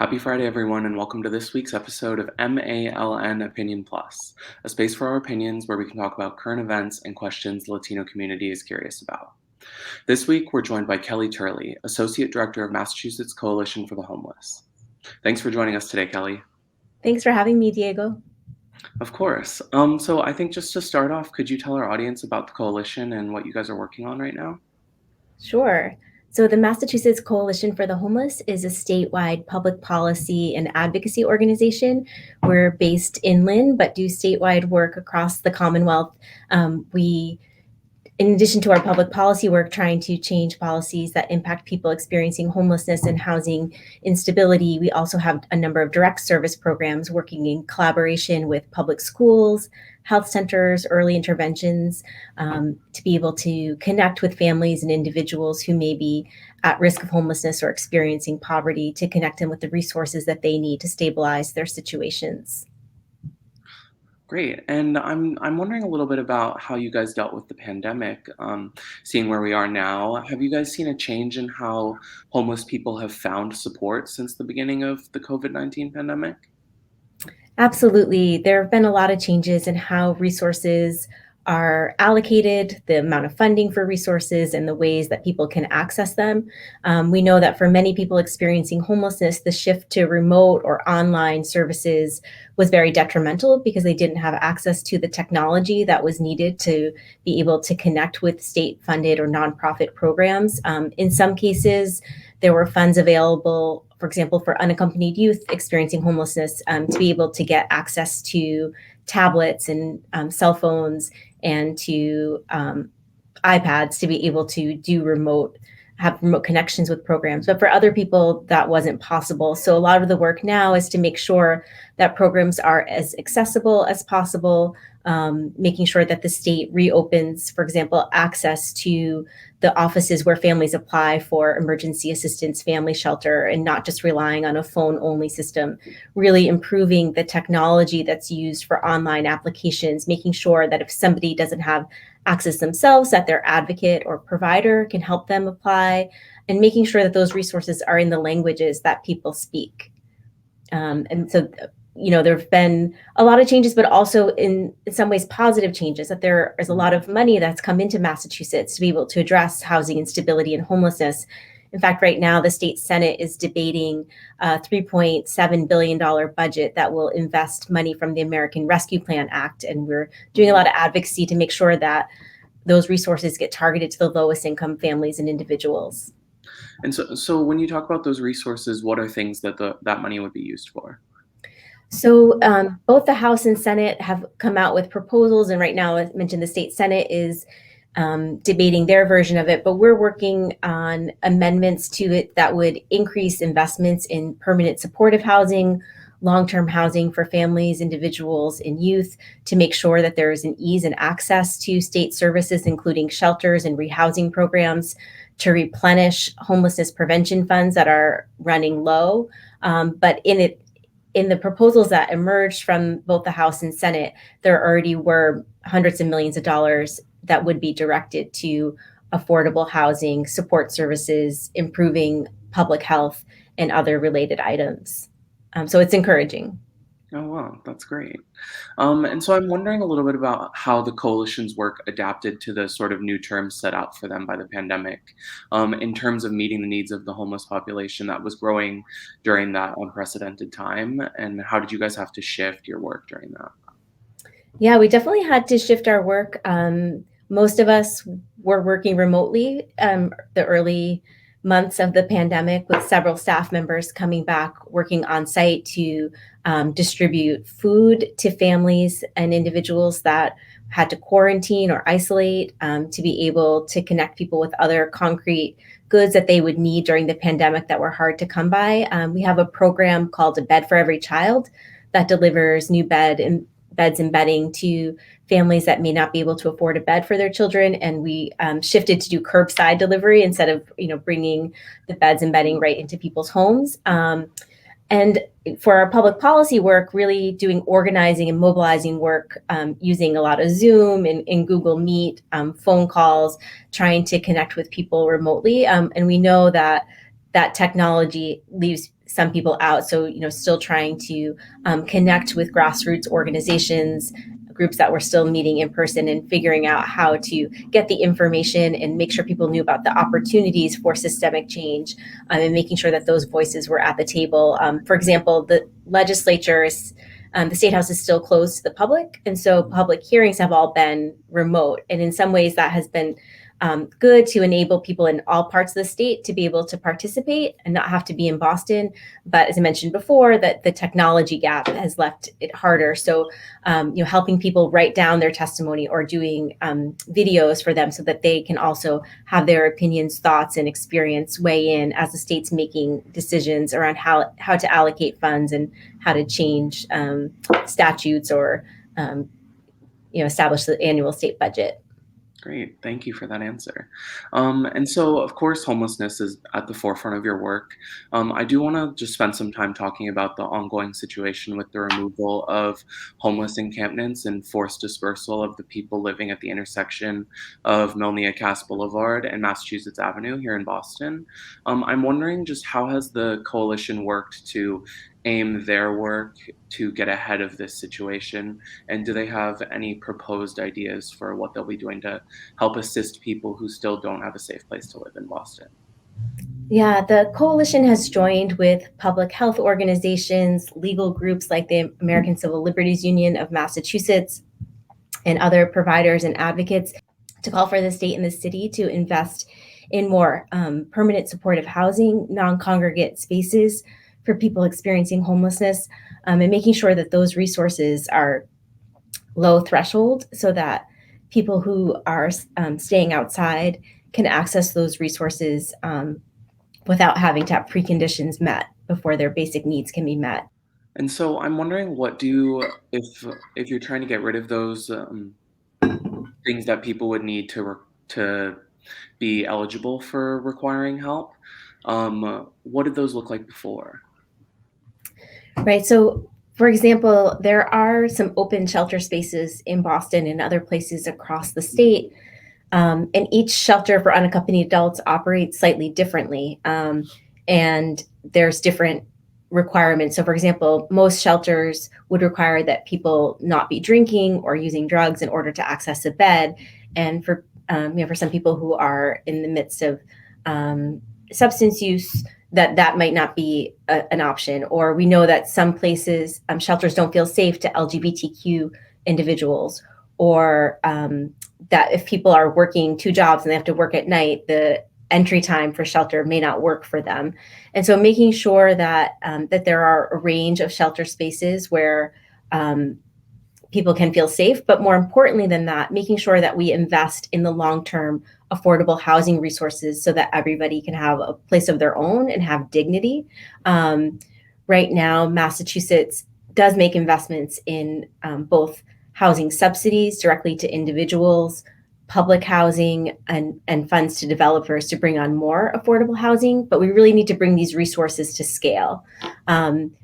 Happy Friday, everyone, and welcome to this week's episode of MALN Opinion Plus, a space for our opinions where we can talk about current events and questions the Latino community is curious about. This week, we're joined by Kelly Turley, Associate Director of Massachusetts Coalition for the Homeless. Thanks for joining us today, Kelly. Thanks for having me, Diego. Of course. So I think just to start off, could you tell our audience about the coalition and what you guys are working on right now? Sure. So the Massachusetts Coalition for the Homeless is a statewide public policy and advocacy organization. We're based inland, but do statewide work across the Commonwealth. We In addition to our public policy work, trying to change policies that impact people experiencing homelessness and housing instability, we also have a number of direct service programs working in collaboration with public schools, health centers, early interventions, to be able to connect with families and individuals who may be at risk of homelessness or experiencing poverty, to connect them with the resources that they need to stabilize their situations. Great. And I'm wondering a little bit about how you guys dealt with the pandemic, seeing where we are now. Have you guys seen a change in how homeless people have found support since the beginning of the COVID-19 pandemic? Absolutely. There have been a lot of changes in how resources are allocated, the amount of funding for resources, and the ways that people can access them. We know that for many people experiencing homelessness, the shift to remote or online services was very detrimental because they didn't have access to the technology that was needed to be able to connect with state-funded or nonprofit programs. In some cases, there were funds available, for example, for unaccompanied youth experiencing homelessness, to be able to get access to tablets and cell phones and to iPads to be able to have remote connections with programs. But for other people, that wasn't possible. So a lot of the work now is to make sure that programs are as accessible as possible, making sure that the state reopens, for example, access to the offices where families apply for emergency assistance, family shelter, and not just relying on a phone-only system, really improving the technology that's used for online applications, making sure that if somebody doesn't have access themselves, that their advocate or provider can help them apply, and making sure that those resources are in the languages that people speak. And so, there have been a lot of changes, but also in some ways positive changes, that there is a lot of money that's come into Massachusetts to be able to address housing instability and homelessness. In fact, right now, the state Senate is debating a $3.7 billion budget that will invest money from the American Rescue Plan Act. And we're doing a lot of advocacy to make sure that those resources get targeted to the lowest income families and individuals. And so when you talk about those resources, what are things that that money would be used for? So both the House and Senate have come out with proposals, and right now, as mentioned, the state Senate is debating their version of it, but we're working on amendments to it that would increase investments in permanent supportive housing, long-term housing for families, individuals, and youth, to make sure that there is an ease and access to state services, including shelters and rehousing programs, to replenish homelessness prevention funds that are running low. But in the proposals that emerged from both the House and Senate, there already were hundreds of millions of dollars that would be directed to affordable housing, support services, improving public health, and other related items. So it's encouraging. Oh, wow, that's great. And so I'm wondering a little bit about how the coalition's work adapted to the sort of new terms set out for them by the pandemic, in terms of meeting the needs of the homeless population that was growing during that unprecedented time. And how did you guys have to shift your work during that? Yeah, we definitely had to shift our work. Most of us were working remotely the early months of the pandemic, with several staff members coming back working on site to distribute food to families and individuals that had to quarantine or isolate, to be able to connect people with other concrete goods that they would need during the pandemic that were hard to come by. We have a program called A Bed for Every Child that delivers new beds and bedding to families that may not be able to afford a bed for their children. And we shifted to do curbside delivery instead of bringing the beds and bedding right into people's homes. And for our public policy work, really doing organizing and mobilizing work, using a lot of Zoom and Google Meet, phone calls, trying to connect with people remotely. And we know that technology leaves some people out. So, still trying to connect with grassroots organizations, groups that were still meeting in person, and figuring out how to get the information and make sure people knew about the opportunities for systemic change, and making sure that those voices were at the table. For example, the legislature is the state house is still closed to the public, and so public hearings have all been remote. And in some ways, that has been good to enable people in all parts of the state to be able to participate and not have to be in Boston. But as I mentioned before, that the technology gap has left it harder. So, helping people write down their testimony or doing videos for them so that they can also have their opinions, thoughts, and experience weigh in as the state's making decisions around how to allocate funds and how to change statutes or establish the annual state budget. Great. Thank you for that answer. And so, of course, homelessness is at the forefront of your work. I do want to just spend some time talking about the ongoing situation with the removal of homeless encampments and forced dispersal of the people living at the intersection of Melnia Cass Boulevard and Massachusetts Avenue here in Boston. I'm wondering just how has the coalition worked to aim their work to get ahead of this situation? And do they have any proposed ideas for what they'll be doing to help assist people who still don't have a safe place to live in Boston? Yeah, the coalition has joined with public health organizations, legal groups like the American Civil Liberties Union of Massachusetts, and other providers and advocates to call for the state and the city to invest in more permanent supportive housing, non congregate spaces for people experiencing homelessness, and making sure that those resources are low threshold so that people who are staying outside can access those resources without having to have preconditions met before their basic needs can be met. And so I'm wondering what do if you're trying to get rid of those things that people would need to be eligible for requiring help, what did those look like before? Right. So, for example, there are some open shelter spaces in Boston and other places across the state. And each shelter for unaccompanied adults operates slightly differently. And there's different requirements. So, for example, most shelters would require that people not be drinking or using drugs in order to access a bed. And for some people who are in the midst of substance use, that might not be an option. Or we know that some places, shelters don't feel safe to LGBTQ individuals, or that if people are working two jobs and they have to work at night, the entry time for shelter may not work for them. And so making sure that that there are a range of shelter spaces where people can feel safe, but more importantly than that, making sure that we invest in the long-term affordable housing resources so that everybody can have a place of their own and have dignity. Right now, Massachusetts does make investments in both housing subsidies directly to individuals, public housing, and funds to developers to bring on more affordable housing, but we really need to bring these resources to scale.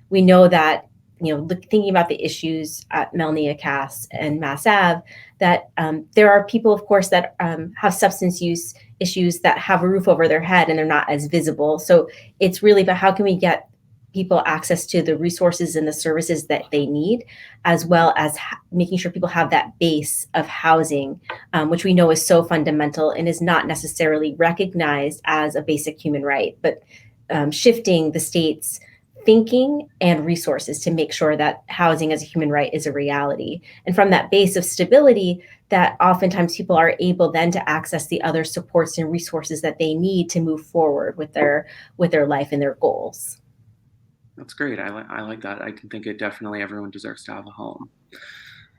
We know that, thinking about the issues at Melnia Cass and Mass Ave, that there are people, of course, that have substance use issues that have a roof over their head and they're not as visible. So it's really about how can we get people access to the resources and the services that they need, as well as making sure people have that base of housing, which we know is so fundamental and is not necessarily recognized as a basic human right, but shifting the state's thinking and resources to make sure that housing as a human right is a reality. And from that base of stability, that oftentimes people are able then to access the other supports and resources that they need to move forward with their life and their goals. That's great. I like that. I can think it definitely everyone deserves to have a home.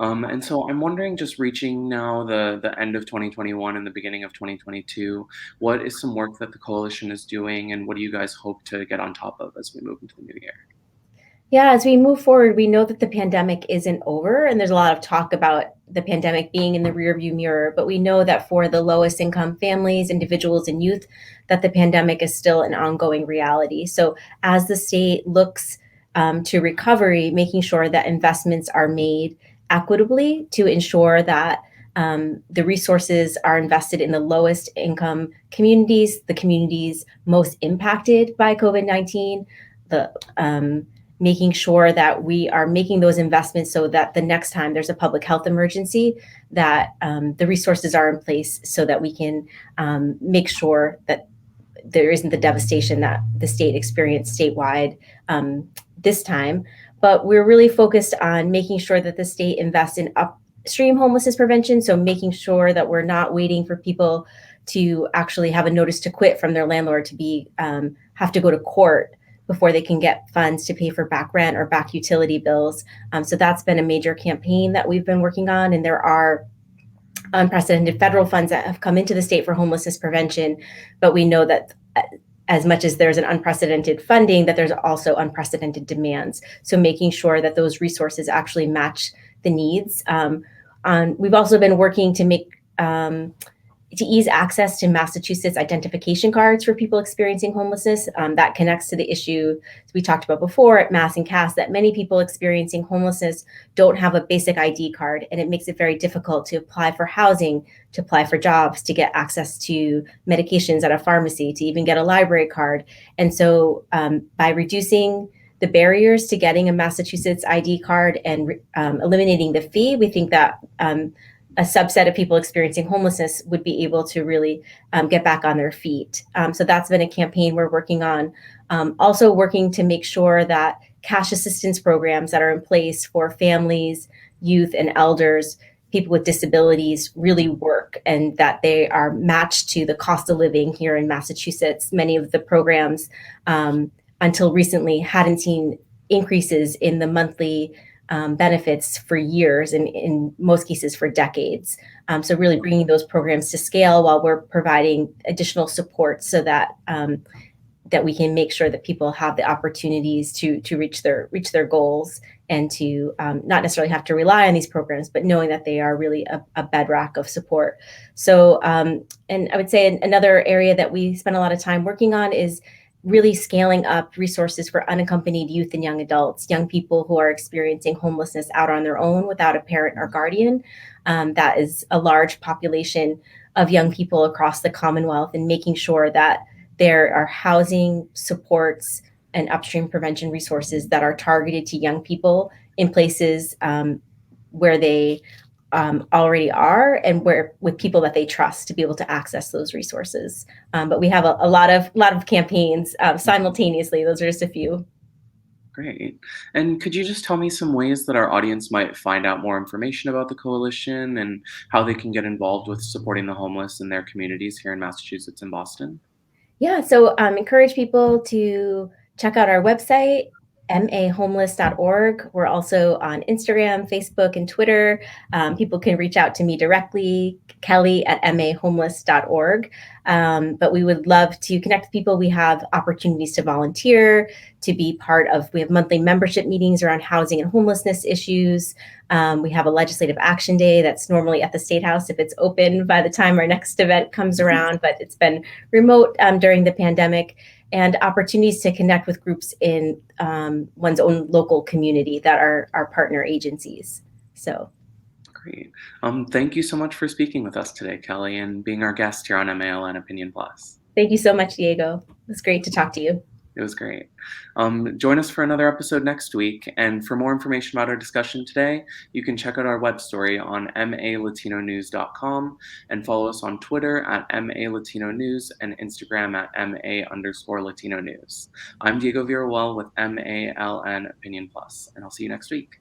And so I'm wondering, just reaching now the end of 2021 and the beginning of 2022, what is some work that the coalition is doing, and what do you guys hope to get on top of as we move into the new year? Yeah, as we move forward, we know that the pandemic isn't over, and there's a lot of talk about the pandemic being in the rearview mirror. But we know that for the lowest income families, individuals, and youth, that the pandemic is still an ongoing reality. So as the state looks to recovery, making sure that investments are made equitably to ensure that the resources are invested in the lowest income communities, the communities most impacted by COVID-19, making sure that we are making those investments so that the next time there's a public health emergency, that the resources are in place so that we can make sure that there isn't the devastation that the state experienced statewide this time. But we're really focused on making sure that the state invests in upstream homelessness prevention. So making sure that we're not waiting for people to actually have a notice to quit from their landlord to be have to go to court before they can get funds to pay for back rent or back utility bills. So that's been a major campaign that we've been working on, and there are unprecedented federal funds that have come into the state for homelessness prevention, but we know that as much as there's an unprecedented funding, that there's also unprecedented demands. So making sure that those resources actually match the needs. We've also been working to make to ease access to Massachusetts identification cards for people experiencing homelessness. That connects to the issue we talked about before at Mass and Cass, that many people experiencing homelessness don't have a basic ID card, and it makes it very difficult to apply for housing, to apply for jobs, to get access to medications at a pharmacy, to even get a library card. And so by reducing the barriers to getting a Massachusetts ID card and eliminating the fee, we think that a subset of people experiencing homelessness would be able to really get back on their feet. So that's been a campaign we're working on. Also working to make sure that cash assistance programs that are in place for families, youth, and elders, people with disabilities, really work, and that they are matched to the cost of living here in Massachusetts. Many of the programs until recently hadn't seen increases in the monthly benefits for years, and in most cases for decades. So really bringing those programs to scale while we're providing additional support so that that we can make sure that people have the opportunities to reach their goals, and to not necessarily have to rely on these programs, but knowing that they are really a bedrock of support. So, and I would say another area that we spend a lot of time working on is really scaling up resources for unaccompanied youth and young adults, young people who are experiencing homelessness out on their own without a parent or guardian. That is a large population of young people across the Commonwealth, and making sure that there are housing supports and upstream prevention resources that are targeted to young people in places where they already are, and where with people that they trust to be able to access those resources. But we have a lot of campaigns simultaneously. Those are just a few. Great. And could you just tell me some ways that our audience might find out more information about the coalition and how they can get involved with supporting the homeless in their communities here in Massachusetts and Boston? Yeah, so encourage people to check out our website, mahomeless.org. We're also on Instagram, Facebook, and Twitter. People can reach out to me directly, Kelly at mahomeless.org. But we would love to connect with people. We have opportunities to volunteer, to be part of, we have monthly membership meetings around housing and homelessness issues. We have a legislative action day that's normally at the State House if it's open by the time our next event comes around, but it's been remote during the pandemic, and opportunities to connect with groups in one's own local community that are our partner agencies. So Great. Thank you so much for speaking with us today, Kelly, and being our guest here on MALN Opinion Plus. thank you so much, Diego. It was great to talk to you. It was great. Join us for another episode next week. And for more information about our discussion today, you can check out our web story on malatinonews.com, and follow us on Twitter at malatinonews and Instagram at ma_Latino News. I'm Diego Viruel with MALN Opinion Plus, and I'll see you next week.